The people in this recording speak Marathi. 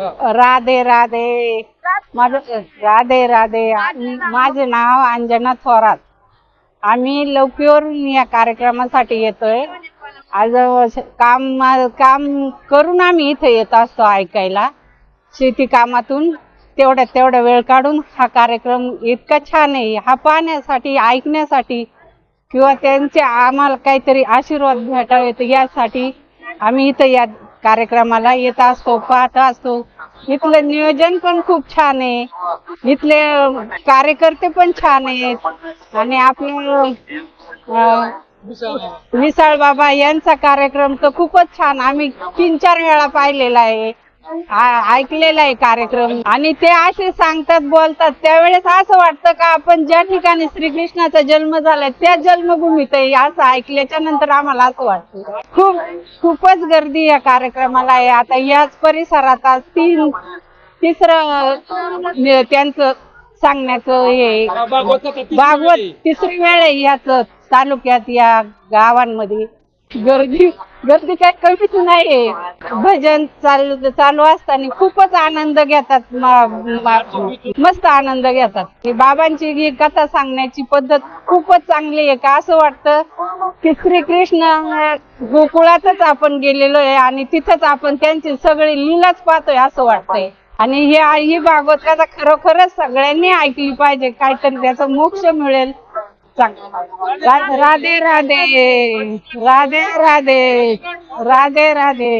राधे राधे. राधे राधे. माझे नाव अंजना थोरात. आम्ही लौकीवरून या कार्यक्रमासाठी येतोय. आज काम करून आम्ही इथे येत असतो ऐकायला. शेती कामातून तेवढा वेळ काढून हा कार्यक्रम इतका छान आहे. हा पाहण्यासाठी, ऐकण्यासाठी किंवा त्यांचे आम्हाला काहीतरी आशीर्वाद भेटावेत यासाठी आम्ही इथं या कार्यक्रमाला येत असतो, पाहत असतो. इथलं नियोजन पण खूप छान आहे. इथले कार्यकर्ते पण छान आहेत आणि आपले विशाल बाबा यांचा कार्यक्रम तर खूपच छान. आम्ही 3-4 वेळा पाहिलेला आहे, ऐकलेला आहे कार्यक्रम. आणि ते असे सांगतात, बोलतात त्यावेळेस असं वाटतं का आपण ज्या ठिकाणी श्रीकृष्णाचा जन्म झालाय त्या जन्मभूमीत आहे असं ऐकल्याच्या नंतर आम्हाला असं वाटतं. खूपच गर्दी या कार्यक्रमाला आहे. आता याच परिसरात आज तिसरं त्यांचं सांगण्याचं हे भागवत तिसरी वेळ आहे याच तालुक्यात, या गावांमध्ये. गर्दी काही कमीच नाहीये. भजन चालू असताना खूपच आनंद घेतात, मस्त आनंद घेतात. बाबांची ही कथा सांगण्याची पद्धत खूपच चांगली आहे. का असं वाटतं की श्रीकृष्ण गोकुळातच आपण गेलेलो आहे आणि तिथंच आपण त्यांची सगळी लीलाच पाहतोय असं वाटतंय. आणि ही भागवत कथा खरोखरच सगळ्यांनी ऐकली पाहिजे, काहीतरी त्याचा मोक्ष मिळेल. राधे राधे. राधे राधे. राधे राधे.